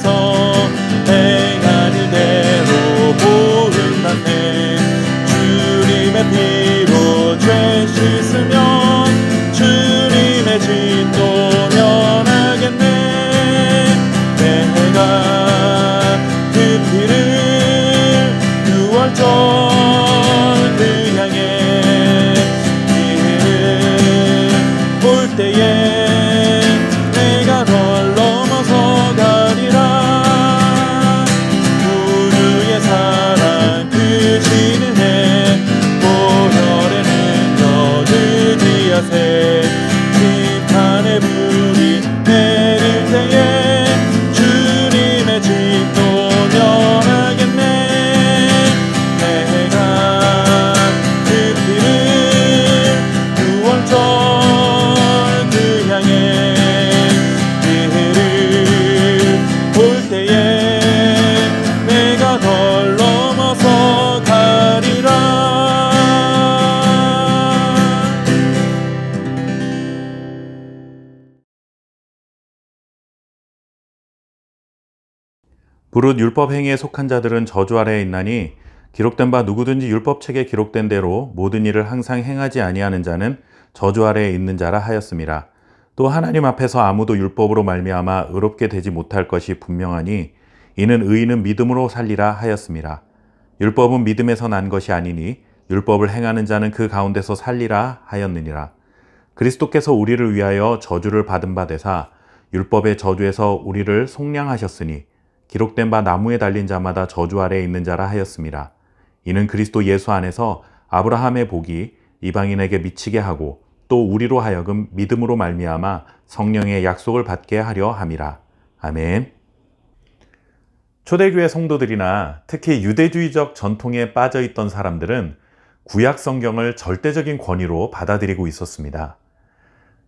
행한 일대로 보응받네. 주님의 피로 죄 씻으면 주님의 진노 면하겠네. 내가 그 피를 6월절 그 향해 길을 볼 때에 내가 널 넘어서 가리라. 구주의 사랑 그 진은혜 보혈의 능력 의지하세. 심판의 불이 내릴 때에 주님의 진노 면하겠네. 내가 그 피를 6월절 그 향해 길을 볼 때에 내가 널 넘어서 가리라. 무릇 율법 행위에 속한 자들은 저주 아래에 있나니 기록된 바 누구든지 율법책에 기록된 대로 모든 일을 항상 행하지 아니하는 자는 저주 아래에 있는 자라 하였음이라. 또 하나님 앞에서 아무도 율법으로 말미암아 의롭게 되지 못할 것이 분명하니 이는 의인은 믿음으로 살리라 하였음이라. 율법은 믿음에서 난 것이 아니니 율법을 행하는 자는 그 가운데서 살리라 하였느니라. 그리스도께서 우리를 위하여 저주를 받은 바 되사 율법의 저주에서 우리를 속량하셨으니 기록된 바 나무에 달린 자마다 저주 아래에 있는 자라 하였음이라. 이는 그리스도 예수 안에서 아브라함의 복이 이방인에게 미치게 하고 또 우리로 하여금 믿음으로 말미암아 성령의 약속을 받게 하려 함이라. 아멘. 초대교회 성도들이나 특히 유대주의적 전통에 빠져 있던 사람들은 구약 성경을 절대적인 권위로 받아들이고 있었습니다.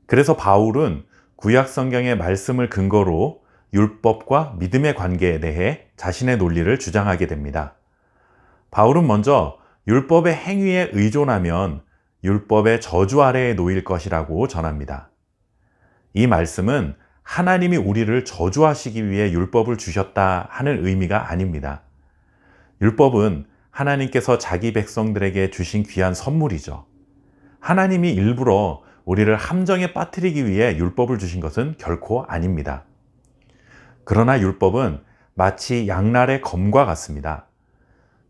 그래서 바울은 구약 성경의 말씀을 근거로 율법과 믿음의 관계에 대해 자신의 논리를 주장하게 됩니다. 바울은 먼저 율법의 행위에 의존하면 율법의 저주 아래에 놓일 것이라고 전합니다. 이 말씀은 하나님이 우리를 저주하시기 위해 율법을 주셨다 하는 의미가 아닙니다. 율법은 하나님께서 자기 백성들에게 주신 귀한 선물이죠. 하나님이 일부러 우리를 함정에 빠뜨리기 위해 율법을 주신 것은 결코 아닙니다. 그러나 율법은 마치 양날의 검과 같습니다.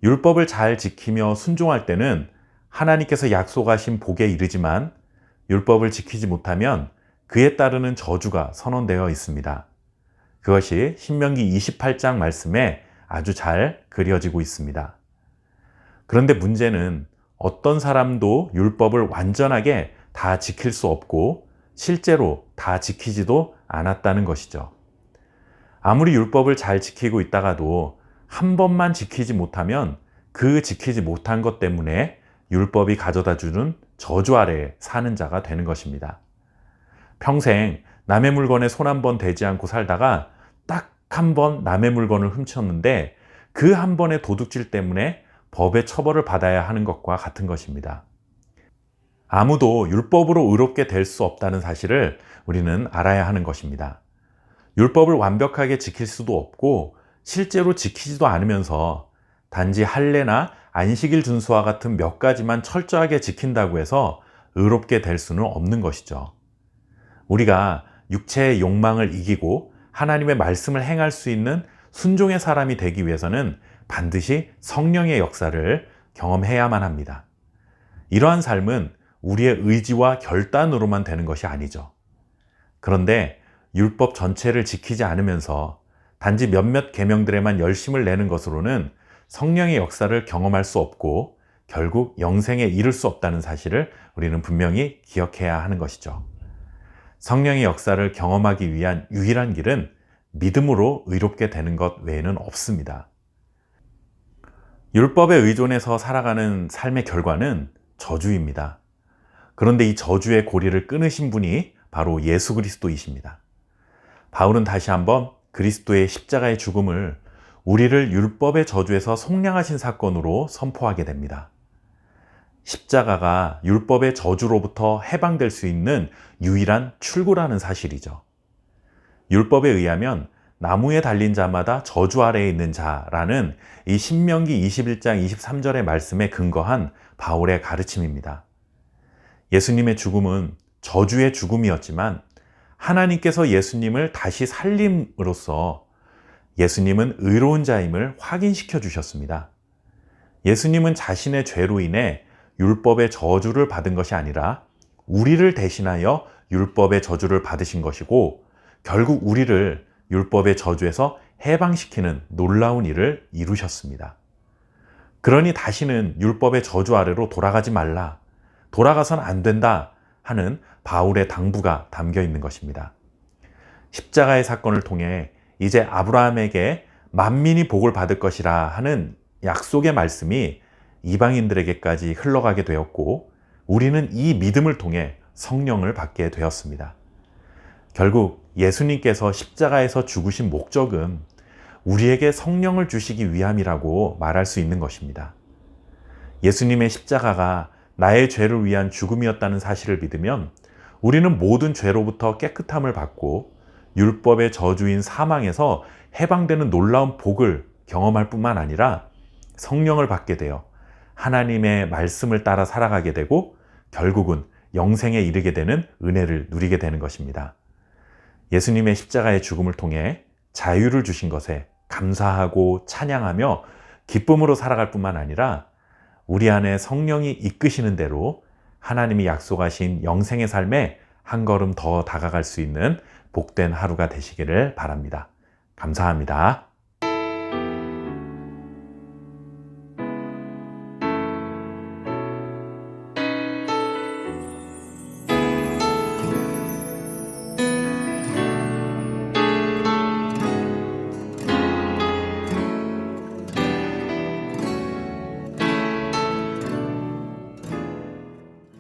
율법을 잘 지키며 순종할 때는 하나님께서 약속하신 복에 이르지만 율법을 지키지 못하면 그에 따르는 저주가 선언되어 있습니다. 그것이 신명기 28장 말씀에 아주 잘 그려지고 있습니다. 그런데 문제는 어떤 사람도 율법을 완전하게 다 지킬 수 없고 실제로 다 지키지도 않았다는 것이죠. 아무리 율법을 잘 지키고 있다가도 한 번만 지키지 못하면 그 지키지 못한 것 때문에 율법이 가져다 주는 저주 아래에 사는 자가 되는 것입니다. 평생 남의 물건에 손 한 번 대지 않고 살다가 딱 한 번 남의 물건을 훔쳤는데 그 한 번의 도둑질 때문에 법의 처벌을 받아야 하는 것과 같은 것입니다. 아무도 율법으로 의롭게 될 수 없다는 사실을 우리는 알아야 하는 것입니다. 율법을 완벽하게 지킬 수도 없고 실제로 지키지도 않으면서 단지 할례나 안식일 준수와 같은 몇 가지만 철저하게 지킨다고 해서 의롭게 될 수는 없는 것이죠. 우리가 육체의 욕망을 이기고 하나님의 말씀을 행할 수 있는 순종의 사람이 되기 위해서는 반드시 성령의 역사를 경험해야만 합니다. 이러한 삶은 우리의 의지와 결단으로만 되는 것이 아니죠. 그런데 율법 전체를 지키지 않으면서 단지 몇몇 계명들에만 열심을 내는 것으로는 성령의 역사를 경험할 수 없고 결국 영생에 이를 수 없다는 사실을 우리는 분명히 기억해야 하는 것이죠. 성령의 역사를 경험하기 위한 유일한 길은 믿음으로 의롭게 되는 것 외에는 없습니다. 율법에 의존해서 살아가는 삶의 결과는 저주입니다. 그런데 이 저주의 고리를 끊으신 분이 바로 예수 그리스도이십니다. 바울은 다시 한번 그리스도의 십자가의 죽음을 우리를 율법의 저주에서 속량하신 사건으로 선포하게 됩니다. 십자가가 율법의 저주로부터 해방될 수 있는 유일한 출구라는 사실이죠. 율법에 의하면 나무에 달린 자마다 저주 아래에 있는 자라는 이 신명기 21장 23절의 말씀에 근거한 바울의 가르침입니다. 예수님의 죽음은 저주의 죽음이었지만 하나님께서 예수님을 다시 살림으로써 예수님은 의로운 자임을 확인시켜 주셨습니다. 예수님은 자신의 죄로 인해 율법의 저주를 받은 것이 아니라 우리를 대신하여 율법의 저주를 받으신 것이고 결국 우리를 율법의 저주에서 해방시키는 놀라운 일을 이루셨습니다. 그러니 다시는 율법의 저주 아래로 돌아가지 말라, 돌아가선 안 된다 하는 바울의 당부가 담겨 있는 것입니다. 십자가의 사건을 통해 이제 아브라함에게 만민이 복을 받을 것이라 하는 약속의 말씀이 이방인들에게까지 흘러가게 되었고 우리는 이 믿음을 통해 성령을 받게 되었습니다. 결국 예수님께서 십자가에서 죽으신 목적은 우리에게 성령을 주시기 위함이라고 말할 수 있는 것입니다. 예수님의 십자가가 나의 죄를 위한 죽음이었다는 사실을 믿으면 우리는 모든 죄로부터 깨끗함을 받고 율법의 저주인 사망에서 해방되는 놀라운 복을 경험할 뿐만 아니라 성령을 받게 되어 하나님의 말씀을 따라 살아가게 되고 결국은 영생에 이르게 되는 은혜를 누리게 되는 것입니다. 예수님의 십자가의 죽음을 통해 자유를 주신 것에 감사하고 찬양하며 기쁨으로 살아갈 뿐만 아니라 우리 안에 성령이 이끄시는 대로 하나님이 약속하신 영생의 삶에 한 걸음 더 다가갈 수 있는 복된 하루가 되시기를 바랍니다. 감사합니다.